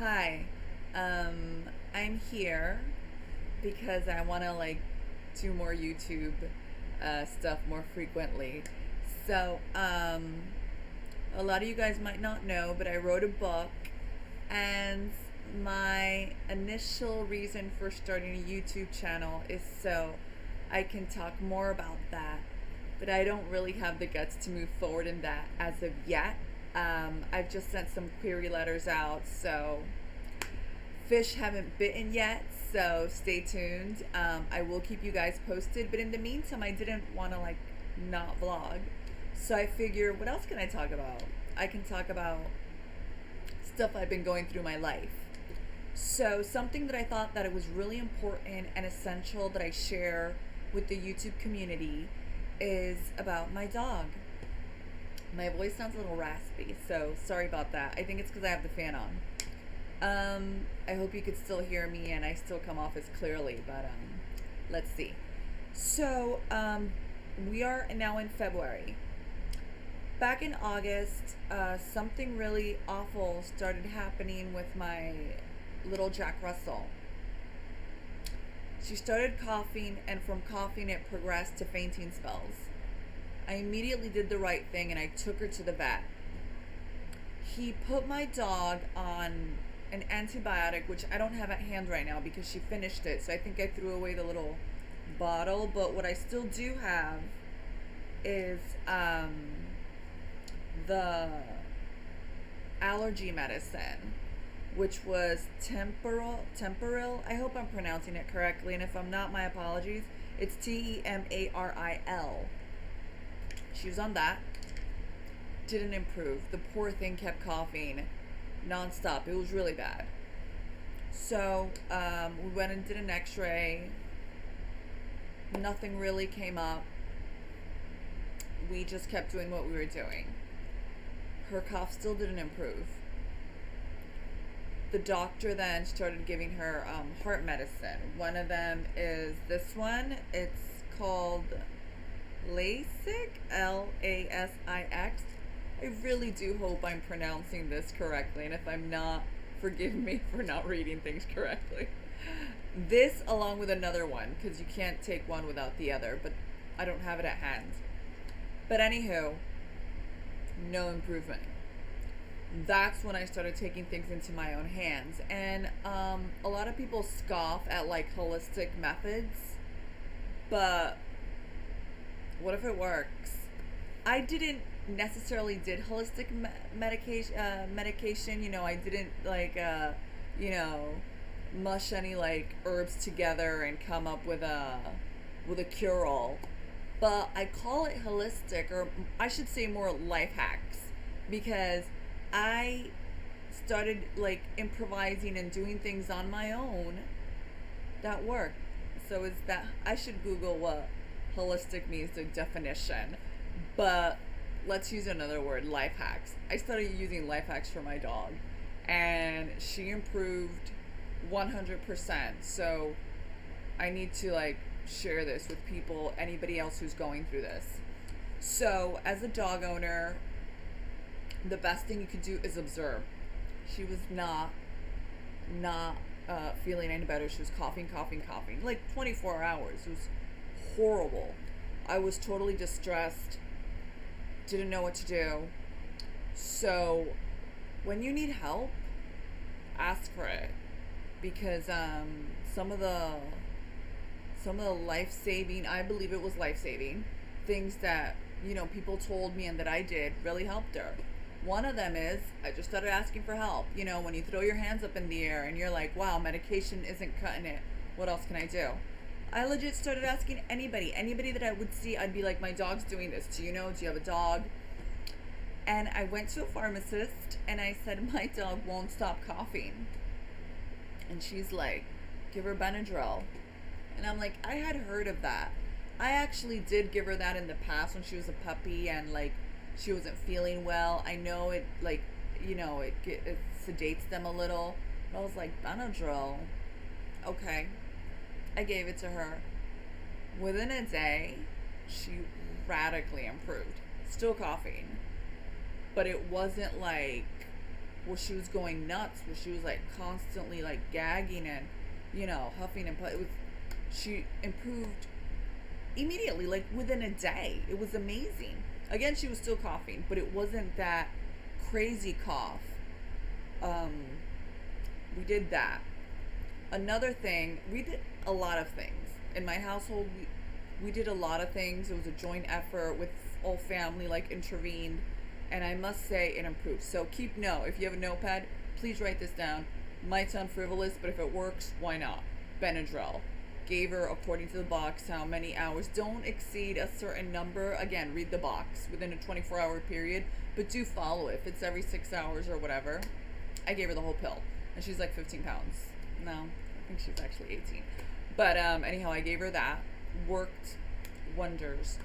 Hi, I'm here because I want to do more YouTube stuff more frequently. So, a lot of you guys might not know, but I wrote a book, and my initial reason for starting a YouTube channel is so I can talk more about that. But I don't really have the guts to move forward in that as of yet. I've just sent some query letters out, so fish haven't bitten yet, so stay tuned. I will keep you guys posted, but in the meantime, I didn't want to not vlog. So I figure, what else can I talk about? I can talk about stuff I've been going through my life. So something that I thought that it was really important and essential that I share with the YouTube community is about my dog. My voice sounds a little raspy, so sorry about that. I think it's because I have the fan on. I hope you could still hear me and I still come off as clearly, but let's see. So, we are now in February. Back in August, something really awful started happening with my little Jack Russell. She started coughing, and from coughing, it progressed to fainting spells. I immediately did the right thing and I took her to the vet. He put my dog on an antibiotic, which I don't have at hand right now because she finished it, so I think I threw away the little bottle. But what I still do have is the allergy medicine, which was temporal. I hope I'm pronouncing it correctly, and if I'm not, my apologies. It's Temaril. She was on that. Didn't improve. The poor thing kept coughing nonstop. It was really bad. So we went and did an x-ray. Nothing really came up. We just kept doing what we were doing. Her cough still didn't improve. The doctor then started giving her heart medicine. One of them is this one. It's called Lasix, Lasix. I really do hope I'm pronouncing this correctly, and if I'm not, forgive me for not reading things correctly. This along with another one, because you can't take one without the other, but I don't have it at hand. But anywho, no improvement. That's when I started taking things into my own hands. And a lot of people scoff at holistic methods, but what if it works? I didn't necessarily did holistic medication. I didn't mush any herbs together and come up with a cure all. But I call it holistic, or I should say more life hacks, because I started improvising and doing things on my own that work. So is that I should Google what holistic means, the definition. But let's use another word, life hacks. I started using life hacks for my dog, and she improved 100%. So I need to share this with people, anybody else who's going through this. So as a dog owner, the best thing you could do is observe. She was not feeling any better. She was coughing 24 hours. It was horrible. I was totally distressed, didn't know what to do. So when you need help, ask for it, because some of the life-saving, I believe it was life-saving things that people told me and that I did really helped her. One of them is I just started asking for help. When you throw your hands up in the air and you're like, wow, medication isn't cutting it, what else can I do? I legit started asking anybody that I would see. I'd be like, my dog's doing this. Do you have a dog? And I went to a pharmacist and I said, my dog won't stop coughing. And she's like, give her Benadryl. And I'm like, I had heard of that. I actually did give her that in the past when she was a puppy and she wasn't feeling well. I know it it sedates them a little. But I was like, Benadryl? Okay. I gave it to her. Within a day, she radically improved. Still coughing. But it wasn't where she was going nuts, where she was like constantly like gagging and, huffing and puffing. She improved immediately, like within a day. It was amazing. Again, she was still coughing, but it wasn't that crazy cough. Um, we did that. Another thing, we did a lot of things in my household. We did a lot of things. It was a joint effort with all family, like intervened, and I must say it improved. So keep note. If you have a notepad, please write this down. Might sound frivolous, but if it works, why not? Benadryl. Gave her, according to the box, how many hours. Don't exceed a certain number. Again, read the box within a 24-hour period, but do follow it. If it's every 6 hours or whatever. I gave her the whole pill, and she's like 15 pounds. No, I think she's actually 18. But anyhow, I gave her that. Worked wonders.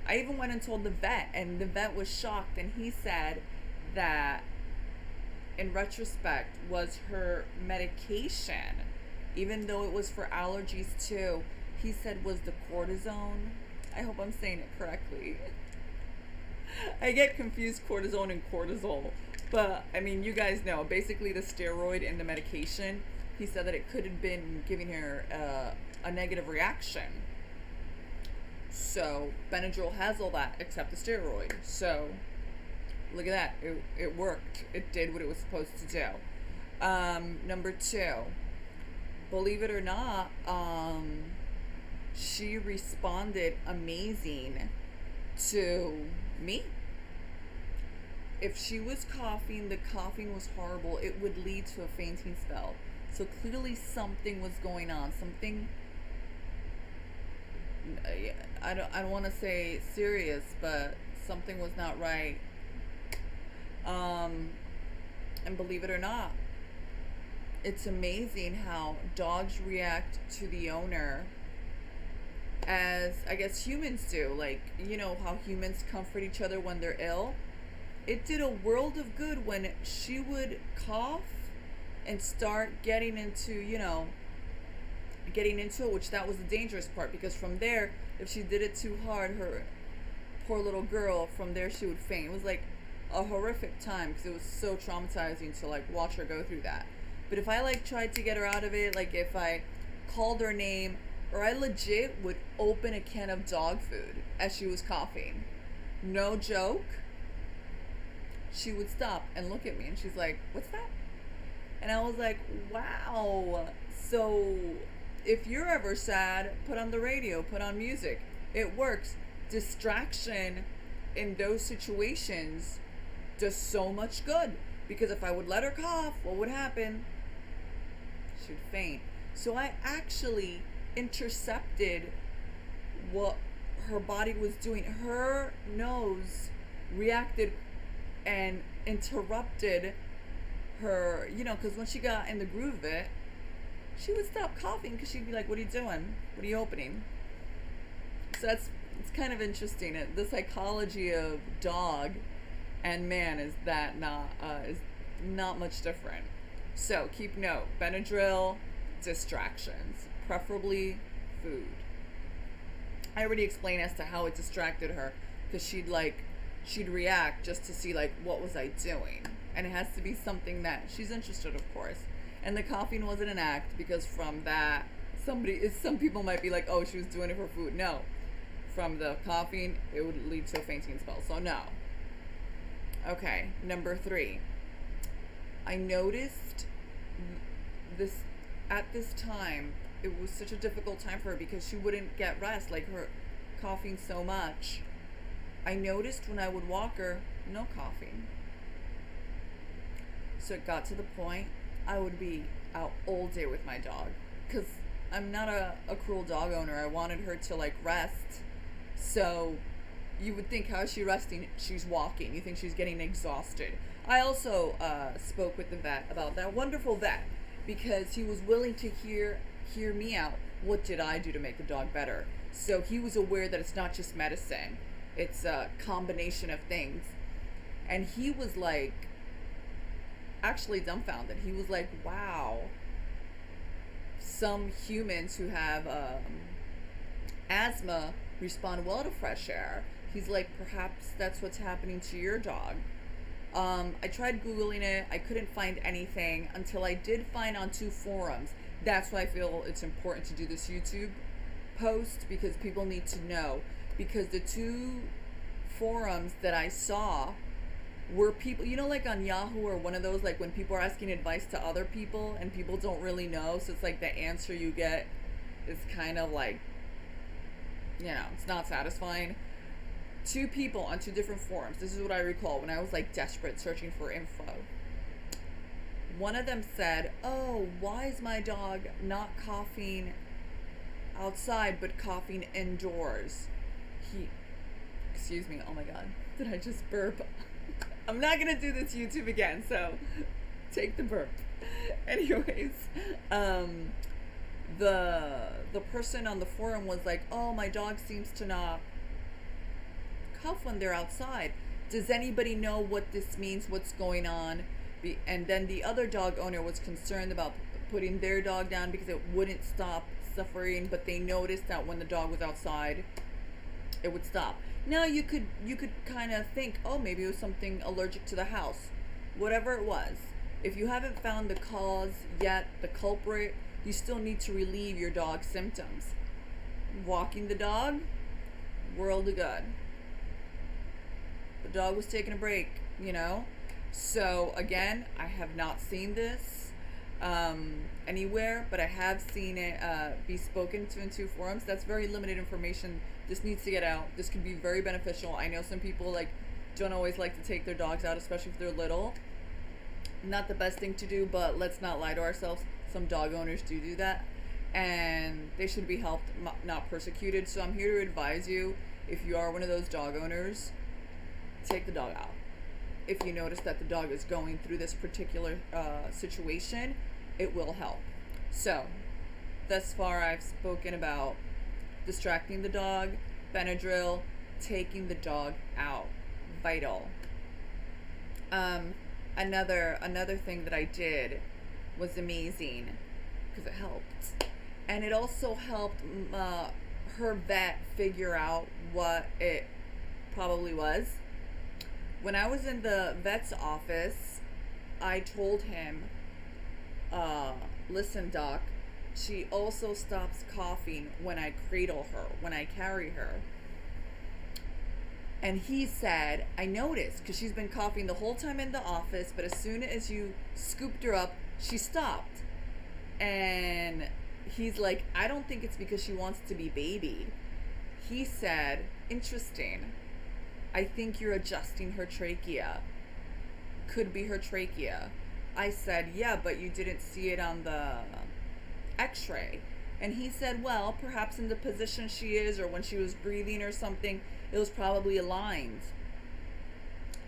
I even went and told the vet, and the vet was shocked, and he said that in retrospect was her medication, even though it was for allergies too. He said was the cortisone. I hope I'm saying it correctly. I get confused cortisone and cortisol, but I mean, you guys know, basically the steroid in the medication. He said that it could have been giving her a negative reaction. So Benadryl has all that except the steroid. So look at that. It worked. It did what it was supposed to do. Number 2, believe it or not, she responded amazing to me. If she was coughing, the coughing was horrible. It would lead to a fainting spell. So clearly something was going on. Something, I don't want to say serious, but something was not right. And believe it or not, it's amazing how dogs react to the owner as, I guess, humans do. Like, how humans comfort each other when they're ill. It did a world of good when she would cough and start getting into it, which that was the dangerous part, because from there, if she did it too hard, her poor little girl, from there she would faint. It was like a horrific time because it was so traumatizing to like watch her go through that. But if I like tried to get her out of it, like if I called her name, or I legit would open a can of dog food as she was coughing, no joke, she would stop and look at me and she's like, "What's that?" And I was like, wow. So if you're ever sad, put on the radio, put on music. It works. Distraction in those situations does so much good. Because if I would let her cough, what would happen? She would faint. So I actually intercepted what her body was doing. Her nose reacted and interrupted her, because when she got in the groove of it, she would stop coughing because she'd be like, "What are you doing? What are you opening?" So it's kind of interesting. The psychology of dog and man is not much different. So keep note: Benadryl, distractions, preferably food. I already explained as to how it distracted her, because she'd react just to see like, what was I doing, and it has to be something that she's interested, of course. And the coughing wasn't an act, because from that, some people might be like, oh, she was doing it for food. No, from the coughing, it would lead to a fainting spell. So no. Okay, number 3. I noticed this at this time. It was such a difficult time for her because she wouldn't get rest, like her coughing so much. I noticed when I would walk her, no coughing. So it got to the point I would be out all day with my dog, because I'm not a cruel dog owner. I wanted her to like rest. So you would think, how is she resting? She's walking. You think she's getting exhausted. I also spoke with the vet about that wonderful vet, because he was willing to hear me out. What did I do to make the dog better? So he was aware that it's not just medicine. It's a combination of things. And he was like, actually dumbfounded. He was like, wow, some humans who have asthma respond well to fresh air. He's like, perhaps that's what's happening to your dog. I tried Googling it. I couldn't find anything until I did find on two forums. That's why I feel it's important to do this YouTube post, because people need to know. Because the two forums that I saw were people, like on Yahoo or one of those, like when people are asking advice to other people and people don't really know. So it's like the answer you get is kind of like, it's not satisfying. Two people on two different forums. This is what I recall when I was like desperate searching for info. One of them said, "Oh, why is my dog not coughing outside but coughing indoors?" Excuse me, oh my god, did I just burp? I'm not gonna do this YouTube again, so take the burp. Anyways, the person on the forum was like, "Oh, my dog seems to not cough when they're outside. Does anybody know what this means? What's going on?" And then the other dog owner was concerned about putting their dog down because it wouldn't stop suffering, but they noticed that when the dog was outside, it would stop. Now you could kind of think, oh, maybe it was something allergic to the house. Whatever it was, if you haven't found the cause yet, the culprit, you still need to relieve your dog's symptoms. Walking the dog, world of good. The dog was taking a break, So again, I have not seen this anywhere, but I have seen it be spoken to in two forums. That's very limited information. This needs to get out. This could be very beneficial. I know some people don't always like to take their dogs out, especially if they're little. Not the best thing to do, but let's not lie to ourselves. Some dog owners do that, and they should be helped, not persecuted. So I'm here to advise you, if you are one of those dog owners, take the dog out. If you notice that the dog is going through this particular situation, it will help. So, thus far I've spoken about distracting the dog, Benadryl, taking the dog out. Vital. Another thing that I did was amazing because it helped. And it also helped her vet figure out what it probably was. When I was in the vet's office, I told him, "Listen, doc, she also stops coughing when I cradle her, when I carry her." And he said, "I noticed, because she's been coughing the whole time in the office, but as soon as you scooped her up, she stopped." And he's like, "I don't think it's because she wants to be babied." He said, "Interesting. I think you're adjusting her trachea. Could be her trachea." I said, "Yeah, but you didn't see it on the x-ray." And he said, "Well, perhaps in the position she is, or when she was breathing or something, it was probably aligned."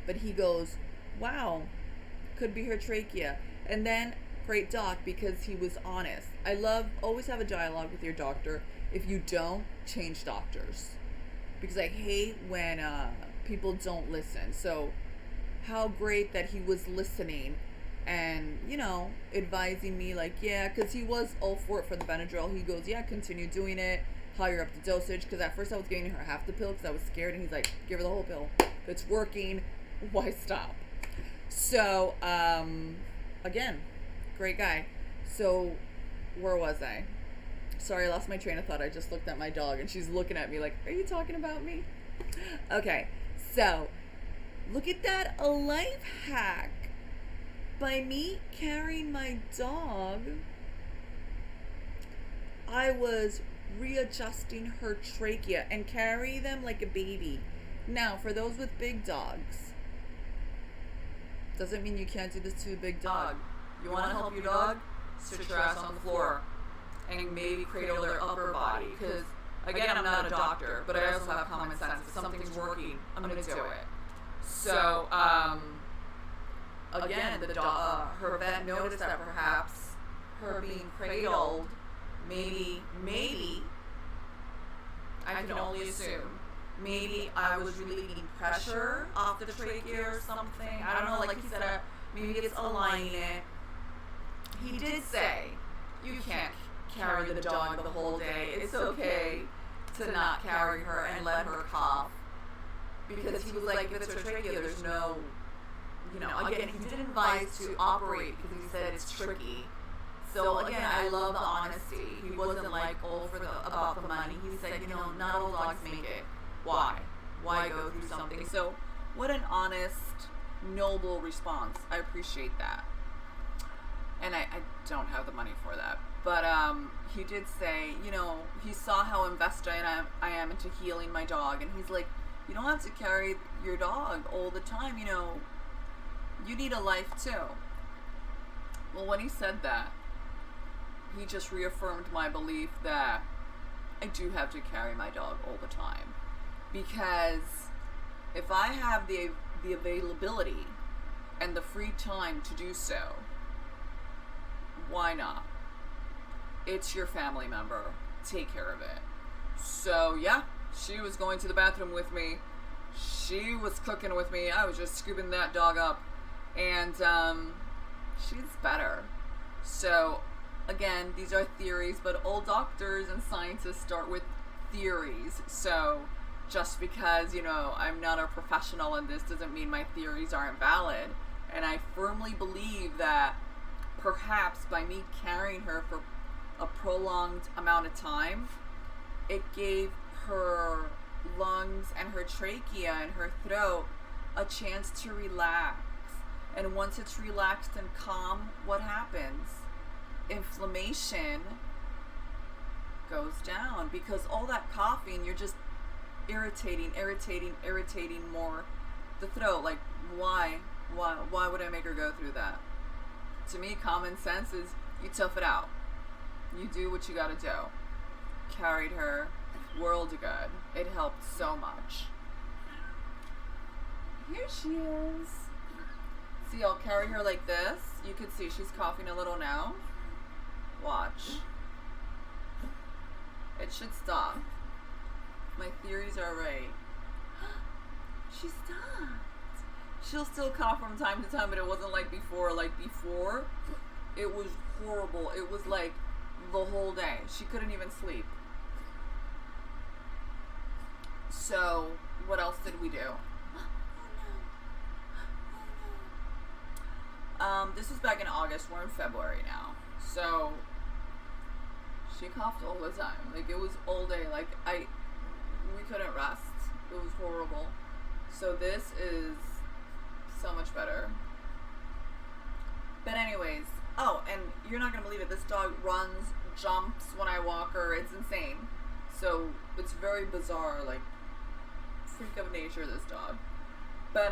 But he goes, "Wow, could be her trachea." And then, great doc, because he was honest. I love, always have a dialogue with your doctor. If you don't, change doctors. Because I hate when people don't listen. So how great that he was listening and, advising me because he was all for it for the Benadryl. He goes, "Yeah, continue doing it, higher up the dosage." Because at first I was giving her half the pill because I was scared. And he's like, "Give her the whole pill. If it's working, why stop?" So, again, great guy. So, where was I? Sorry, I lost my train of thought. I just looked at my dog and she's looking at me like, "Are you talking about me?" Okay, so look at that, a life hack. By me carrying my dog, I was readjusting her trachea and carry them like a baby. Now, for those with big dogs, doesn't mean you can't do this to a big dog. You want to help your dog? Sit your ass on the floor and maybe cradle their upper body. Because, again, I'm not a doctor, but I also have common sense. If something's working, I'm going to do it. So, again, her vet noticed that perhaps her being cradled, maybe, I can only assume, maybe I was relieving pressure off the trachea or something. I don't know, like he said, maybe it's aligning it. He did say, you can't carry the dog the whole day. It's okay to not carry her and let her cough. Because he was like, if it's her trachea, there's no again, he didn't advise to operate because he said it's tricky. So again, I love the honesty. He wasn't like all for about the money. He said, not all dogs make it. Why? Why go through something? So what an honest, noble response. I appreciate that. And I don't have the money for that. But he did say, he saw how invested I am into healing my dog. And he's like, you don't have to carry your dog all the time. You need a life too. Well, when he said that, he just reaffirmed my belief that I do have to carry my dog all the time. Because if I have the availability and the free time to do so, why not? It's your family member. Take care of it. So yeah, she was going to the bathroom with me. She was cooking with me. I was just scooping that dog up. And she's better. So again, these are theories, but all doctors and scientists start with theories. So just because, I'm not a professional in this doesn't mean my theories aren't valid. And I firmly believe that perhaps by me carrying her for a prolonged amount of time, it gave her lungs and her trachea and her throat a chance to relax. And once it's relaxed and calm, what happens? Inflammation goes down, because all that coughing, you're just irritating more the throat. Like, why would I make her go through that? To me, common sense is you tough it out. You do what you gotta do. Carried her, world of good. It helped so much. Here she is. See, I'll carry her like this. You can see she's coughing a little now. Watch. It should stop. My theories are right. She stopped. She'll still cough from time to time, but it wasn't like before. Like before, it was horrible. It was like the whole day. She couldn't even sleep. So, what else did we do? This was back in August. We're in February now. So, she coughed all the time. Like, it was all day. Like, we couldn't rest. It was horrible. So this is so much better. But anyways, oh, and you're not gonna believe it. This dog runs, jumps when I walk her. It's insane. So it's very bizarre, like freak of nature, this dog. But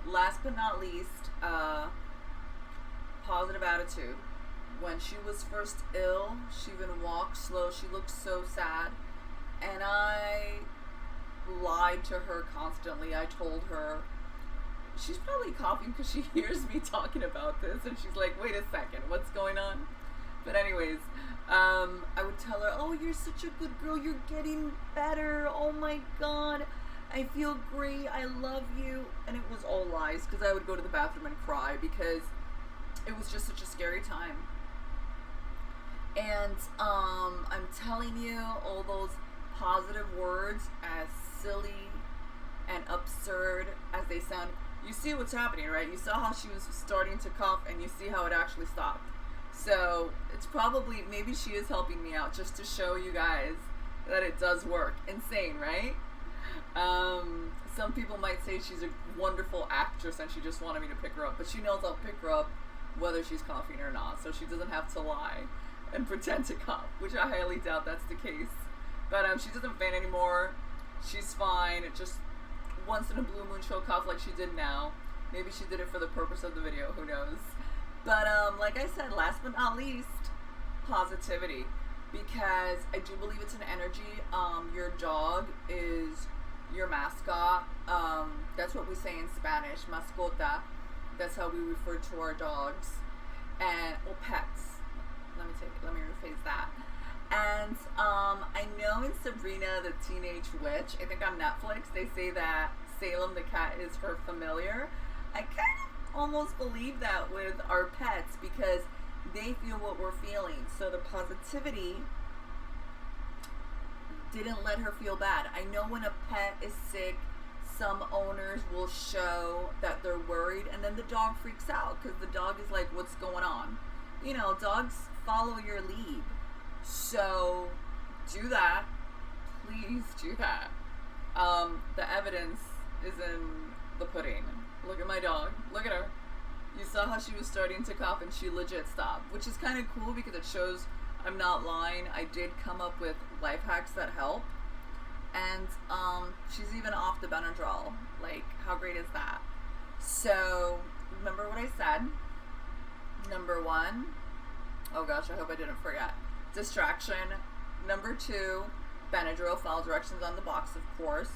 last but not least, positive attitude. When she was first ill, she even walked slow. She looked so sad. And I lied to her constantly. I told her, she's probably coughing because she hears me talking about this, and she's like, wait a second, what's going on? But anyways, I would tell her, oh, you're such a good girl, you're getting better, oh my god, I feel great, I love you. And it was all lies, because I would go to the bathroom and cry because it was just such a scary time. And I'm telling you, all those positive words, as silly and absurd as they sound, you see what's happening, right? You saw how she was starting to cough, and you see how it actually stopped. So it's probably, maybe she is helping me out just to show you guys that it does work. Insane, right? Some people might say she's a wonderful actress and she just wanted me to pick her up, but she knows I'll pick her up whether she's coughing or not, so she doesn't have to lie and pretend to cough, which I highly doubt that's the case. But she doesn't faint anymore. She's fine. It just once in a blue moon she'll cough like she did now. Maybe she did it for the purpose of the video, who knows. But like I said, last but not least, positivity. Because I do believe it's an energy. Your dog is your mascot. That's what we say in Spanish, mascota. That's how we refer to our dogs. And, or pets. Let me rephrase that. And I know in Sabrina the Teenage Witch, I think on Netflix, they say that Salem the cat is her familiar. I kind of almost believe that with our pets, because they feel what we're feeling. So the positivity didn't let her feel bad. I know when a pet is sick, some owners will show that they're worried, and then the dog freaks out because the dog is like, what's going on? You know, dogs follow your lead. So do that. Please do that. The evidence is in the pudding. Look at my dog. Look at her. You saw how she was starting to cough and she legit stopped, which is kind of cool because it shows I'm not lying. I did come up with life hacks that help. And she's even off the Benadryl. Like, how great is that? So, remember what I said. Number 1, oh gosh, I hope I didn't forget. Distraction. Number 2, Benadryl, follow directions on the box, of course.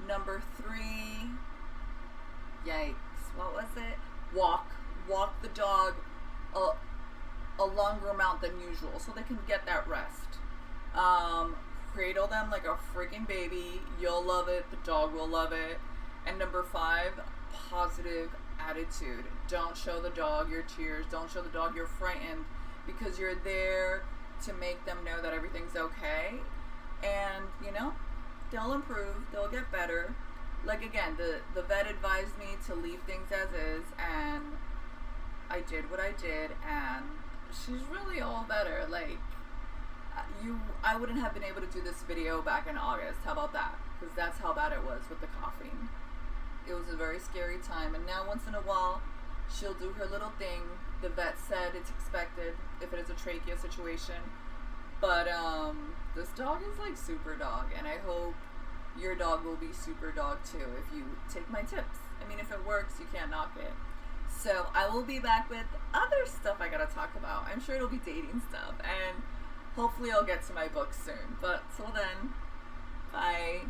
Number 3, yikes, what was it? Walk the dog a longer amount than usual so they can get that rest. Cradle them like a freaking baby. You'll love it. The dog will love it. And number 5, positive attitude. Don't show the dog your tears. Don't show the dog you're frightened, because you're there to make them know that everything's okay. And, you know, they'll improve. They'll get better. Like, again, the vet advised me to leave things as is, and I did what I did, and she's really all better. Like, I wouldn't have been able to do this video back in August. How about that? Because that's how bad it was with the coughing. It was a very scary time, and now once in a while she'll do her little thing. The vet said it's expected if it is a trachea situation, but this dog is like super dog, and I hope your dog will be super dog too if you take my tips. I mean, if it works, you can't knock it. So I will be back with other stuff I gotta talk about. I'm sure it'll be dating stuff, and hopefully I'll get to my book soon. But till then, bye.